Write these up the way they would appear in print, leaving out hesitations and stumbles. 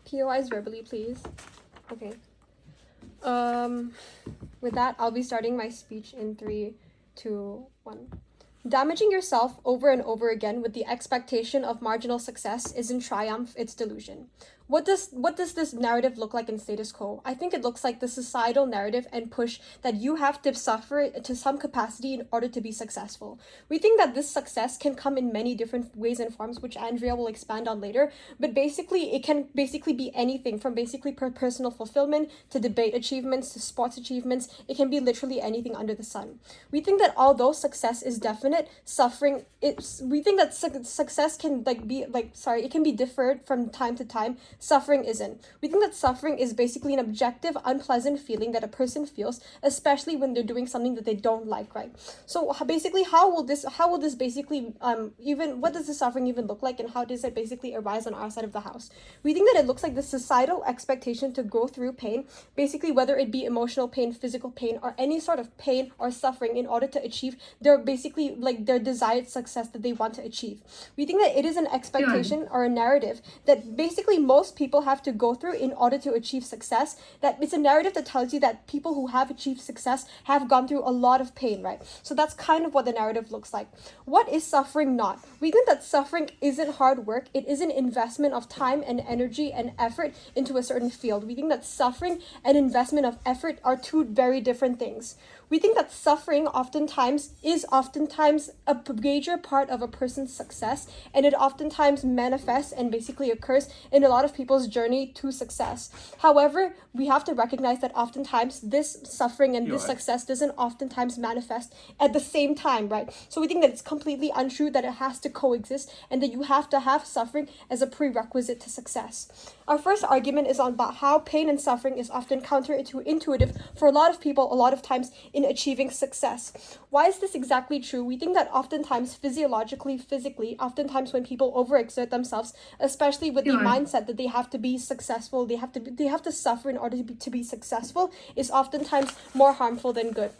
POIs verbally, please. Okay. With that, I'll be starting my speech in 3, 2, 1. Damaging yourself over and over again with the expectation of marginal success isn't triumph, it's delusion. What does this narrative look like in status quo? I think it looks like the societal narrative and push that you have to suffer to some capacity in order to be successful. We think that this success can come in many different ways and forms, which Andrea will expand on later, but basically it can basically be anything from basically personal fulfillment to debate achievements to sports achievements. It can be literally anything under the sun. We think that although success is definite, suffering we think that success can it can be differed from time to time. Suffering isn't. We think that suffering is basically an objective, unpleasant feeling that a person feels, especially when they're doing something that they don't like, right? So basically, how will this basically even what does the suffering even look like, and how does it basically arise on our side of the house? We think that it looks like the societal expectation to go through pain, basically whether it be emotional pain, physical pain, or any sort of pain or suffering in order to achieve their basically like their desired success that they want to achieve. We think that it is an expectation or a narrative that basically most people have to go through in order to achieve success. That it's a narrative that tells you that people who have achieved success have gone through a lot of pain, right? So that's kind of what the narrative looks like. What is suffering not? We think that suffering isn't hard work. It is an investment of time and energy and effort into a certain field. We think that suffering and investment of effort are two very different things. We think that suffering oftentimes is a major part of a person's success, and it oftentimes manifests and basically occurs in a lot of people's journey to success. However, we have to recognize that oftentimes this suffering and this success doesn't oftentimes manifest at the same time, right? So we think that it's completely untrue that it has to coexist and that you have to have suffering as a prerequisite to success. Our first argument is on about how pain and suffering is often counterintuitive for a lot of people, a lot of times in achieving success. Why is this exactly true? We think that oftentimes physically, oftentimes when people overexert themselves, especially with the mindset that they have to be successful, they have to suffer in order to be successful, is oftentimes more harmful than good.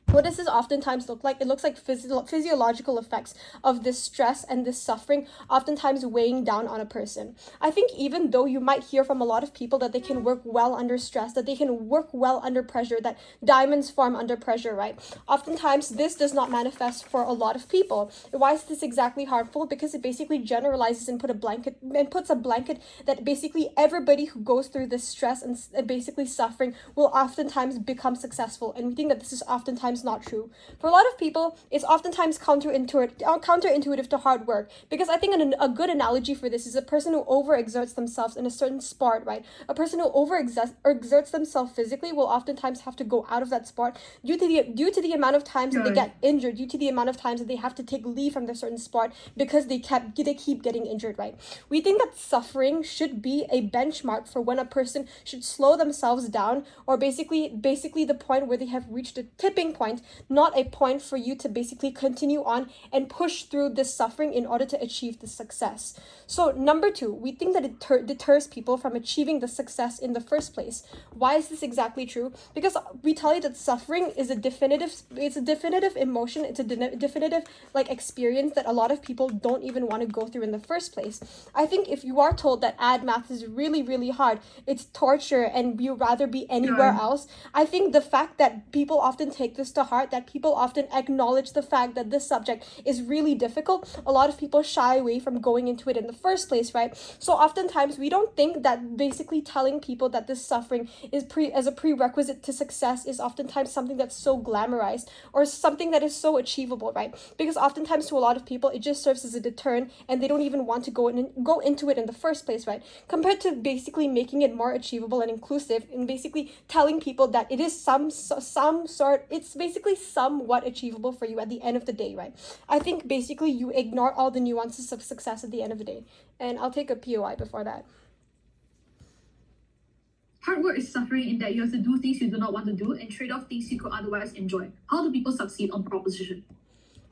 What does this oftentimes look like? It looks like physiological effects of this stress and this suffering oftentimes weighing down on a person. I think even though you might hear from a lot of people that they can work well under stress, that they can work well under pressure, that diamonds form under pressure, right? Oftentimes this does not manifest for a lot of people. Why is this exactly harmful? Because it basically generalizes and puts a blanket that basically everybody who goes through this stress and basically suffering will oftentimes become successful. And we think that this is oftentimes not true. For a lot of people, it's oftentimes counterintuitive to hard work, because I think a good analogy for this is a person who overexerts themselves in a certain sport, right? A person who overexerts themselves physically will oftentimes have to go out of that sport due to the amount of times that they get injured, due to the amount of times that they have to take leave from their certain sport because they keep getting injured, right? We think that suffering should be a benchmark for when a person should slow themselves down, or basically the point where they have reached a tipping point, not a point for you to basically continue on and push through this suffering in order to achieve the success. So number 2, we think that it deters people from achieving the success in the first place. Why is this exactly true? Because we tell you that suffering is a definitive emotion, it's a definitive experience that a lot of people don't even want to go through in the first place. I think if you are told that math is really, really hard, it's torture, and you'd rather be anywhere else, I think the fact that people often take this to heart, that people often acknowledge the fact that this subject is really difficult, a lot of people shy away from going into it in the first place, right? So oftentimes we don't think that basically telling people that this suffering is as a prerequisite to success is oftentimes something that's so glamorized or something that is so achievable, right? Because oftentimes to a lot of people it just serves as a deterrent, and they don't even want to go into it in the first place, right? Compared to basically making it more achievable and inclusive, and basically telling people that it is it's basically somewhat achievable for you at the end of the day, right? I think basically you ignore all the nuances of success at the end of the day. And I'll take a POI before that. Hard work is suffering in that you have to do things you do not want to do and trade off things you could otherwise enjoy. How do people succeed on proposition?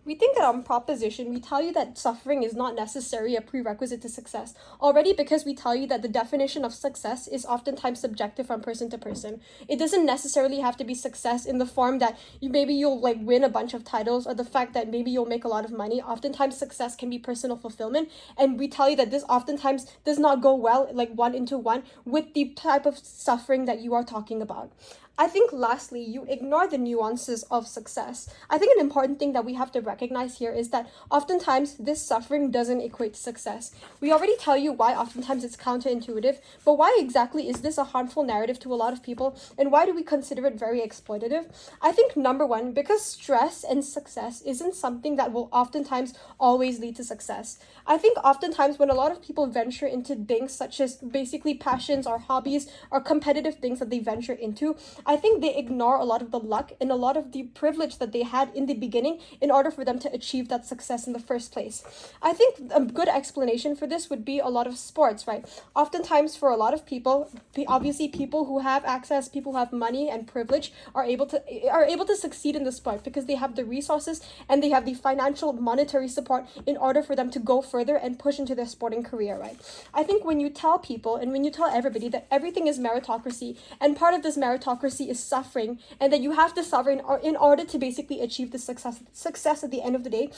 We think that on proposition, we tell you that suffering is not necessarily a prerequisite to success, already because we tell you that the definition of success is oftentimes subjective from person to person. It doesn't necessarily have to be success in the form that you'll like win a bunch of titles, or the fact that maybe you'll make a lot of money. Oftentimes success can be personal fulfillment, and we tell you that this oftentimes does not go well like one into one with the type of suffering that you are talking about. I think lastly, you ignore the nuances of success. I think an important thing that we have to recognize here is that oftentimes this suffering doesn't equate to success. We already tell you why oftentimes it's counterintuitive, but why exactly is this a harmful narrative to a lot of people, and why do we consider it very exploitative? I think number one, because stress and success isn't something that will oftentimes always lead to success. I think oftentimes when a lot of people venture into things such as basically passions or hobbies or competitive things that they venture into, I think they ignore a lot of the luck and a lot of the privilege that they had in the beginning in order for them to achieve that success in the first place. I think a good explanation for this would be a lot of sports, right? Oftentimes for a lot of people, obviously people who have access, people who have money and privilege are able to succeed in the sport because they have the resources and they have the financial monetary support in order for them to go further and push into their sporting career, right? I think when you tell people and when you tell everybody that everything is meritocracy, and part of this meritocracy is suffering, and that you have to suffer in order to basically achieve the success at the end of the day,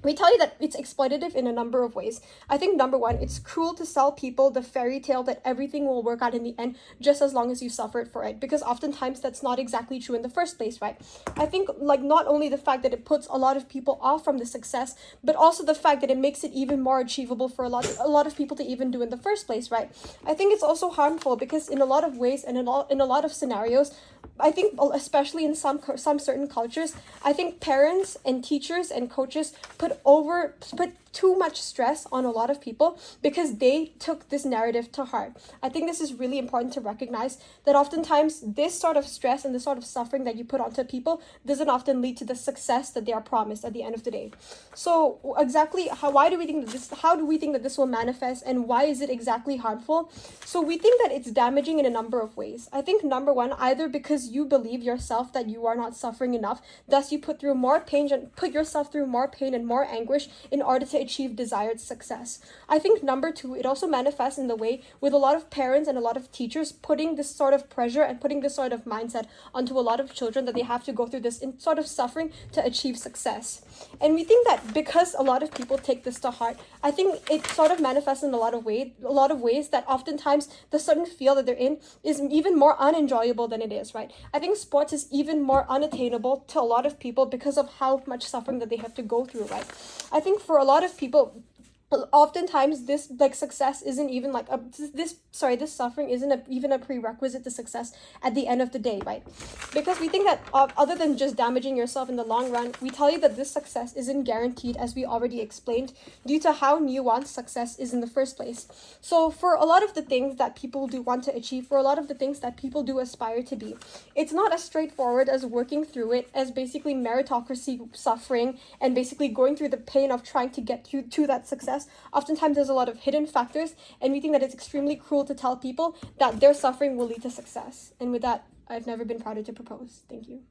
we tell you that it's exploitative in a number of ways. I think number one, it's cruel to sell people the fairy tale that everything will work out in the end just as long as you suffered for it, because oftentimes that's not exactly true in the first place, right? I think like not only the fact that it puts a lot of people off from the success, but also the fact that it makes it even more achievable for a lot of people to even do in the first place, right? I think it's also harmful because in a lot of ways and in a lot of scenarios, I think especially in some certain cultures, I think parents and teachers and coaches put too much stress on a lot of people because they took this narrative to heart. I think this is really important to recognize that oftentimes this sort of stress and this sort of suffering that you put onto people doesn't often lead to the success that they are promised at the end of the day. So exactly how do we think that this will manifest, and why is it exactly harmful? So we think that it's damaging in a number of ways. I think number one, either because you believe yourself that you are not suffering enough, thus you put yourself through more pain and more anguish in order to achieve desired success. I think number two, it also manifests in the way with a lot of parents and a lot of teachers putting this sort of pressure and putting this sort of mindset onto a lot of children that they have to go through this sort of suffering to achieve success. And we think that because a lot of people take this to heart, I think it sort of manifests in a lot of ways that oftentimes the certain field that they're in is even more unenjoyable than it is, right? I think sports is even more unattainable to a lot of people because of how much suffering that they have to go through, right? I think for a lot of people, oftentimes this like success isn't even like this suffering isn't even a prerequisite to success at the end of the day, right? Because we think that other than just damaging yourself in the long run, we tell you that this success isn't guaranteed, as we already explained, due to how nuanced success is in the first place. So for a lot of the things that people do want to achieve, for a lot of the things that people do aspire to be, it's not as straightforward as working through it, as basically meritocracy suffering and basically going through the pain of trying to get to that success. Oftentimes there's a lot of hidden factors, and we think that it's extremely cruel to tell people that their suffering will lead to success. And with that, I've never been prouder to propose. Thank you.